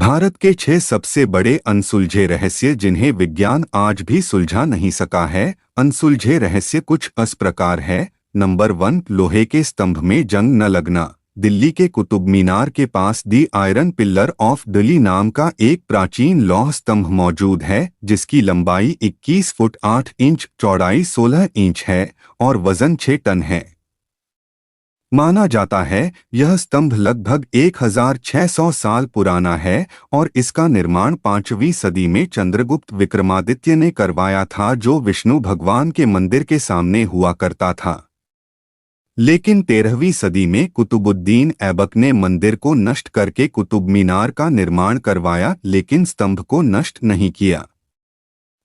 भारत के 6 सबसे बड़े अनसुलझे रहस्य जिन्हें विज्ञान आज भी सुलझा नहीं सका है। अनसुलझे रहस्य कुछ इस प्रकार है। नंबर 1, लोहे के स्तंभ में जंग न लगना। दिल्ली के कुतुब मीनार के पास दी आयरन पिल्लर ऑफ दिल्ली नाम का एक प्राचीन लौह स्तंभ मौजूद है, जिसकी लंबाई 21 फुट 8 इंच, चौड़ाई 16 इंच है और वजन 6 टन है। माना जाता है यह स्तंभ लगभग 1600 साल पुराना है और इसका निर्माण 5वीं सदी में चंद्रगुप्त विक्रमादित्य ने करवाया था, जो विष्णु भगवान के मंदिर के सामने हुआ करता था। लेकिन 13वीं सदी में कुतुबुद्दीन ऐबक ने मंदिर को नष्ट करके कुतुब मीनार का निर्माण करवाया, लेकिन स्तंभ को नष्ट नहीं किया।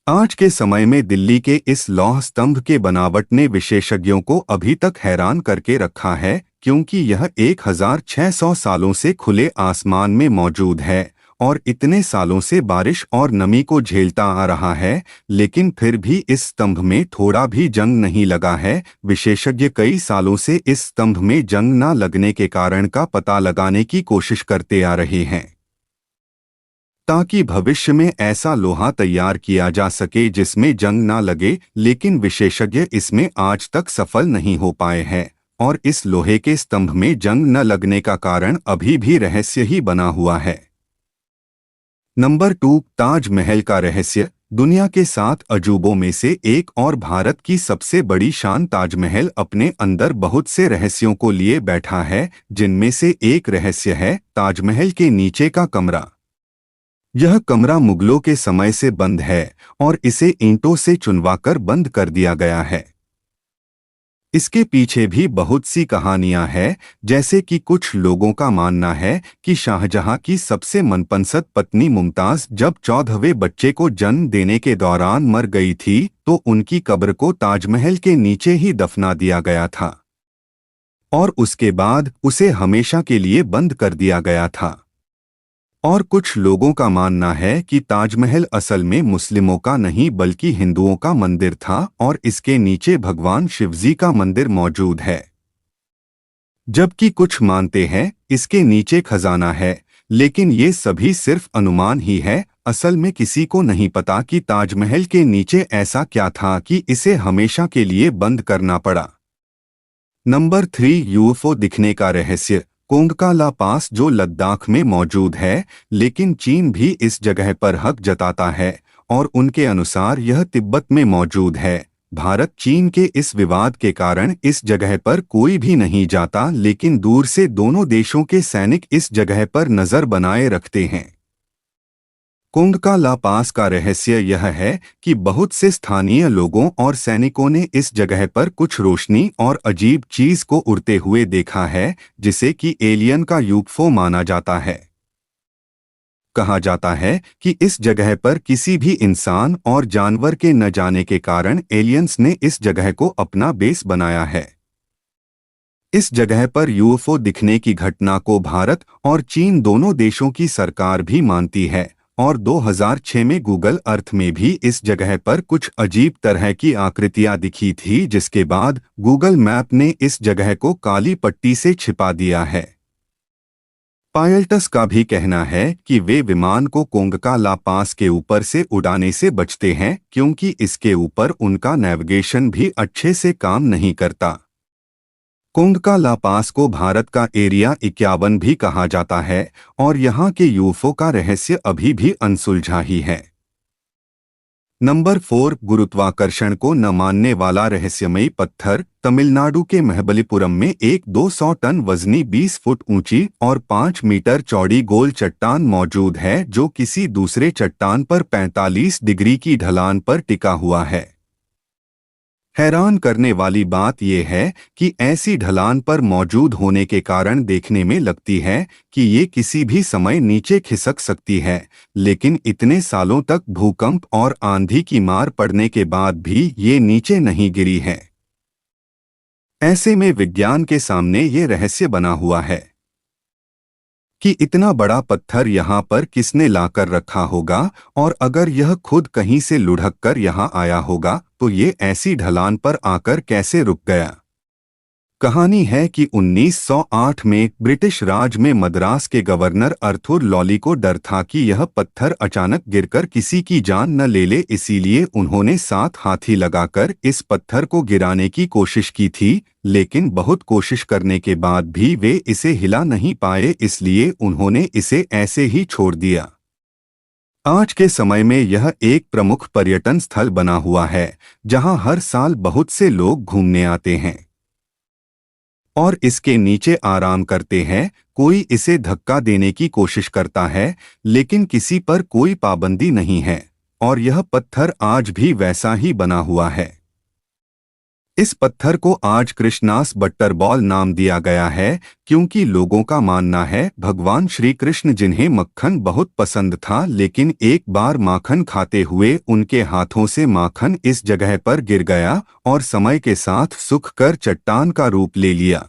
आज के समय में दिल्ली के इस लौह स्तंभ के बनावट ने विशेषज्ञों को अभी तक हैरान करके रखा है, क्योंकि यह 1600 सालों से खुले आसमान में मौजूद है और इतने सालों से बारिश और नमी को झेलता आ रहा है, लेकिन फिर भी इस स्तंभ में थोड़ा भी जंग नहीं लगा है। विशेषज्ञ कई सालों से इस स्तंभ में जंग न लगने के कारण का पता लगाने की कोशिश करते आ रहे हैं, ताकि भविष्य में ऐसा लोहा तैयार किया जा सके जिसमें जंग ना लगे, लेकिन विशेषज्ञ इसमें आज तक सफल नहीं हो पाए हैं और इस लोहे के स्तंभ में जंग न लगने का कारण अभी भी रहस्य ही बना हुआ है। नंबर 2, ताजमहल का रहस्य। दुनिया के 7 अजूबों में से एक और भारत की सबसे बड़ी शान ताजमहल अपने अंदर बहुत से रहस्यों को लिए बैठा है, जिनमें से एक रहस्य है ताजमहल के नीचे का कमरा। यह कमरा मुगलों के समय से बंद है और इसे ईंटों से चुनवाकर बंद कर दिया गया है। इसके पीछे भी बहुत सी कहानियां हैं, जैसे कि कुछ लोगों का मानना है कि शाहजहां की सबसे मनपसंद पत्नी मुमताज जब 14वें बच्चे को जन्म देने के दौरान मर गई थी, तो उनकी कब्र को ताजमहल के नीचे ही दफना दिया गया था और उसके बाद उसे हमेशा के लिए बंद कर दिया गया था। और कुछ लोगों का मानना है कि ताजमहल असल में मुस्लिमों का नहीं बल्कि हिंदुओं का मंदिर था और इसके नीचे भगवान शिवजी का मंदिर मौजूद है। जबकि कुछ मानते हैं इसके नीचे खजाना है, लेकिन ये सभी सिर्फ अनुमान ही है। असल में किसी को नहीं पता कि ताजमहल के नीचे ऐसा क्या था कि इसे हमेशा के लिए बंद करना पड़ा। नंबर 3, यूएफओ दिखने का रहस्य। कोंगका ला पास जो लद्दाख में मौजूद है, लेकिन चीन भी इस जगह पर हक जताता है और उनके अनुसार यह तिब्बत में मौजूद है। भारत चीन के इस विवाद के कारण इस जगह पर कोई भी नहीं जाता, लेकिन दूर से दोनों देशों के सैनिक इस जगह पर नजर बनाए रखते हैं। कोंगका ला पास का रहस्य यह है कि बहुत से स्थानीय लोगों और सैनिकों ने इस जगह पर कुछ रोशनी और अजीब चीज को उड़ते हुए देखा है, जिसे कि एलियन का यूएफओ माना जाता है। कहा जाता है कि इस जगह पर किसी भी इंसान और जानवर के न जाने के कारण एलियंस ने इस जगह को अपना बेस बनाया है। इस जगह पर यूएफओ दिखने की घटना को भारत और चीन दोनों देशों की सरकार भी मानती है और 2006 में गूगल अर्थ में भी इस जगह पर कुछ अजीब तरह की आकृतियां दिखी थी, जिसके बाद गूगल मैप ने इस जगह को काली पट्टी से छिपा दिया है। पायलट्स का भी कहना है कि वे विमान को कोंगका ला पास के ऊपर से उड़ाने से बचते हैं, क्योंकि इसके ऊपर उनका नेविगेशन भी अच्छे से काम नहीं करता। कोंगका ला पास को भारत का एरिया 51 भी कहा जाता है और यहाँ के यूएफओ का रहस्य अभी भी अनसुलझा ही है। नंबर 4, गुरुत्वाकर्षण को न मानने वाला रहस्यमयी पत्थर। तमिलनाडु के महाबलीपुरम में एक 200 टन वजनी 20 फुट ऊंची और 5 मीटर चौड़ी गोल चट्टान मौजूद है, जो किसी दूसरे चट्टान पर 45 डिग्री की ढलान पर टिका हुआ है। हैरान करने वाली बात यह है कि ऐसी ढलान पर मौजूद होने के कारण देखने में लगती है कि ये किसी भी समय नीचे खिसक सकती है, लेकिन इतने सालों तक भूकंप और आंधी की मार पड़ने के बाद भी ये नीचे नहीं गिरी है। ऐसे में विज्ञान के सामने ये रहस्य बना हुआ है कि इतना बड़ा पत्थर यहाँ पर किसने लाकर रखा होगा, और अगर यह खुद कहीं से लुढ़क कर यहाँ आया होगा तो ये ऐसी ढलान पर आकर कैसे रुक गया। कहानी है कि 1908 में ब्रिटिश राज में मद्रास के गवर्नर अर्थुर लॉली को डर था कि यह पत्थर अचानक गिरकर किसी की जान न ले ले, इसीलिए उन्होंने 7 हाथी लगाकर इस पत्थर को गिराने की कोशिश की थी, लेकिन बहुत कोशिश करने के बाद भी वे इसे हिला नहीं पाए, इसलिए उन्होंने इसे ऐसे ही छोड़ दिया। आज के समय में यह एक प्रमुख पर्यटन स्थल बना हुआ है, जहां हर साल बहुत से लोग घूमने आते हैं और इसके नीचे आराम करते हैं। कोई इसे धक्का देने की कोशिश करता है, लेकिन किसी पर कोई पाबंदी नहीं है और यह पत्थर आज भी वैसा ही बना हुआ है। इस पत्थर को आज कृष्णास बट्टरबॉल नाम दिया गया है, क्योंकि लोगों का मानना है भगवान श्री कृष्ण, जिन्हें मक्खन बहुत पसंद था, लेकिन एक बार माखन खाते हुए उनके हाथों से माखन इस जगह पर गिर गया और समय के साथ सूख कर चट्टान का रूप ले लिया।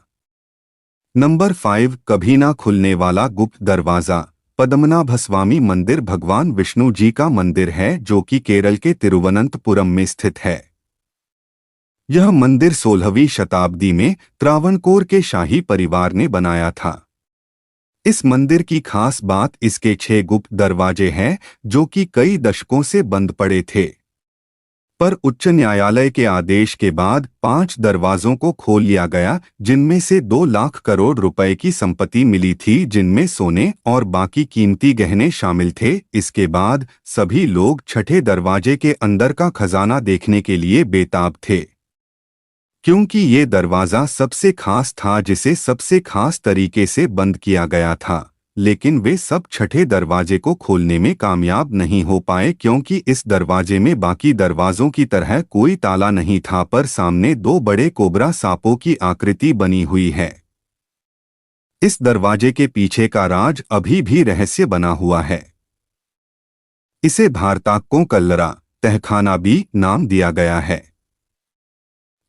नंबर 5, कभी ना खुलने वाला गुप्त दरवाजा। पद्मनाभस्वामी मंदिर भगवान विष्णु जी का मंदिर है, जो कि केरल के तिरुवनंतपुरम में स्थित है। यह मंदिर 16वीं शताब्दी में त्रावणकोर के शाही परिवार ने बनाया था। इस मंदिर की खास बात इसके 6 गुप्त दरवाजे हैं, जो कि कई दशकों से बंद पड़े थे, पर उच्च न्यायालय के आदेश के बाद 5 दरवाजों को खोल लिया गया, जिनमें से 2 लाख करोड़ रुपए की संपत्ति मिली थी, जिनमें सोने और बाकी कीमती गहने शामिल थे। इसके बाद सभी लोग छठे दरवाजे के अंदर का खजाना देखने के लिए बेताब थे, क्योंकि ये दरवाज़ा सबसे खास था, जिसे सबसे खास तरीके से बंद किया गया था। लेकिन वे सब छठे दरवाजे को खोलने में कामयाब नहीं हो पाए, क्योंकि इस दरवाजे में बाकी दरवाजों की तरह कोई ताला नहीं था, पर सामने 2 बड़े कोबरा सांपों की आकृति बनी हुई है। इस दरवाजे के पीछे का राज अभी भी रहस्य बना हुआ है। इसे भारताक्कों कल्लरा तहखाना भी नाम दिया गया है।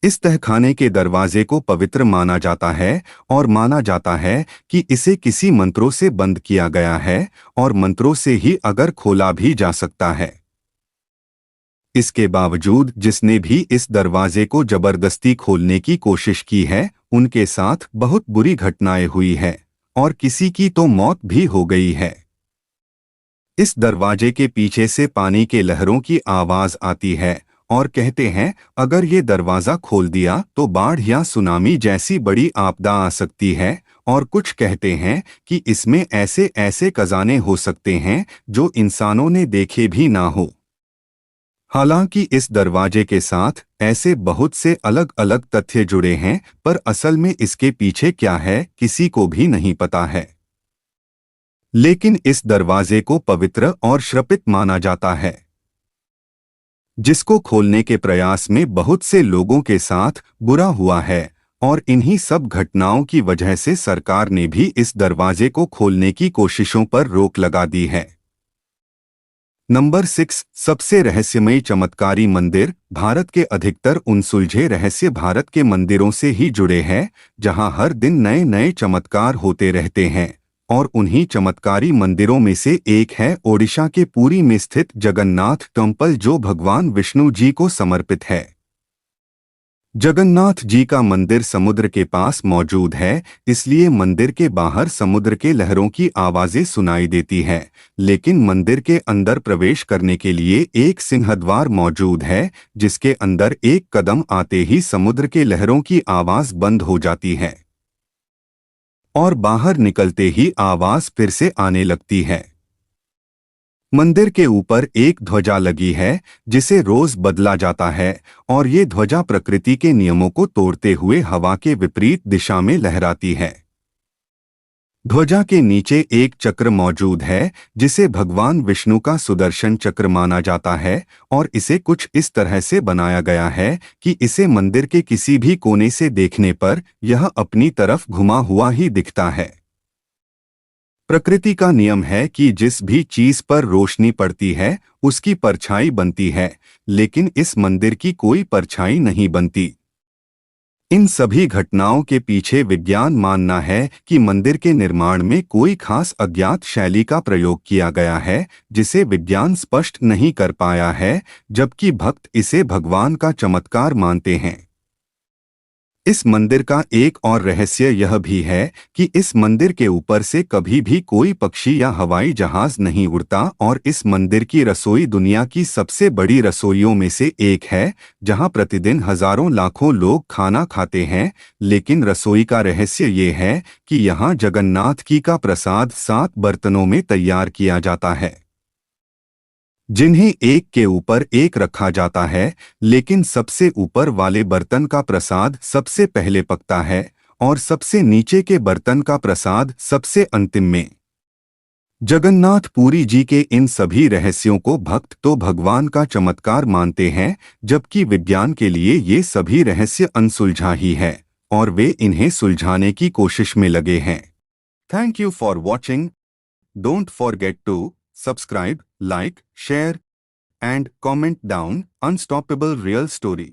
इस तहखाने के दरवाजे को पवित्र माना जाता है और माना जाता है कि इसे किसी मंत्रों से बंद किया गया है और मंत्रों से ही अगर खोला भी जा सकता है। इसके बावजूद जिसने भी इस दरवाजे को जबरदस्ती खोलने की कोशिश की है, उनके साथ बहुत बुरी घटनाएं हुई है और किसी की तो मौत भी हो गई है। इस दरवाजे के पीछे से पानी के लहरों की आवाज आती है और कहते हैं अगर ये दरवाज़ा खोल दिया तो बाढ़ या सुनामी जैसी बड़ी आपदा आ सकती है, और कुछ कहते हैं कि इसमें ऐसे ऐसे खजाने हो सकते हैं जो इंसानों ने देखे भी ना हो। हालांकि इस दरवाजे के साथ ऐसे बहुत से अलग अलग तथ्य जुड़े हैं, पर असल में इसके पीछे क्या है किसी को भी नहीं पता है। लेकिन इस दरवाजे को पवित्र और श्रपित माना जाता है, जिसको खोलने के प्रयास में बहुत से लोगों के साथ बुरा हुआ है, और इन्हीं सब घटनाओं की वजह से सरकार ने भी इस दरवाजे को खोलने की कोशिशों पर रोक लगा दी है। नंबर 6, सबसे रहस्यमयी चमत्कारी मंदिर। भारत के अधिकतर उनसुलझे रहस्य भारत के मंदिरों से ही जुड़े हैं, जहां हर दिन नए नए चमत्कार होते रहते हैं, और उन्हीं चमत्कारी मंदिरों में से एक है ओडिशा के पुरी में स्थित जगन्नाथ टेम्पल, जो भगवान विष्णु जी को समर्पित है। जगन्नाथ जी का मंदिर समुद्र के पास मौजूद है, इसलिए मंदिर के बाहर समुद्र के लहरों की आवाजें सुनाई देती है, लेकिन मंदिर के अंदर प्रवेश करने के लिए एक सिंहद्वार मौजूद है, जिसके अंदर एक कदम आते ही समुद्र के लहरों की आवाज बंद हो जाती है और बाहर निकलते ही आवाज फिर से आने लगती है। मंदिर के ऊपर एक ध्वजा लगी है, जिसे रोज बदला जाता है, और ये ध्वजा प्रकृति के नियमों को तोड़ते हुए हवा के विपरीत दिशा में लहराती है। ध्वजा के नीचे एक चक्र मौजूद है, जिसे भगवान विष्णु का सुदर्शन चक्र माना जाता है, और इसे कुछ इस तरह से बनाया गया है कि इसे मंदिर के किसी भी कोने से देखने पर यह अपनी तरफ घुमा हुआ ही दिखता है। प्रकृति का नियम है कि जिस भी चीज पर रोशनी पड़ती है उसकी परछाई बनती है, लेकिन इस मंदिर की कोई परछाई नहीं बनती। इन सभी घटनाओं के पीछे विज्ञान मानना है कि मंदिर के निर्माण में कोई खास अज्ञात शैली का प्रयोग किया गया है, जिसे विज्ञान स्पष्ट नहीं कर पाया है, जबकि भक्त इसे भगवान का चमत्कार मानते हैं। इस मंदिर का एक और रहस्य यह भी है कि इस मंदिर के ऊपर से कभी भी कोई पक्षी या हवाई जहाज नहीं उड़ता और इस मंदिर की रसोई दुनिया की सबसे बड़ी रसोइयों में से एक है, जहां प्रतिदिन हजारों लाखों लोग खाना खाते हैं। लेकिन रसोई का रहस्य ये है कि यहाँ जगन्नाथ जी का प्रसाद 7 बर्तनों में तैयार किया जाता है, जिन्हें एक के ऊपर एक रखा जाता है, लेकिन सबसे ऊपर वाले बर्तन का प्रसाद सबसे पहले पकता है और सबसे नीचे के बर्तन का प्रसाद सबसे अंतिम में। जगन्नाथ पुरी जी के इन सभी रहस्यों को भक्त तो भगवान का चमत्कार मानते हैं, जबकि विज्ञान के लिए ये सभी रहस्य अनसुलझा ही है और वे इन्हें सुलझाने की कोशिश में लगे हैं। Thank you for watching. Don't forget to subscribe, like, share, and comment down. Unstoppable Real Story.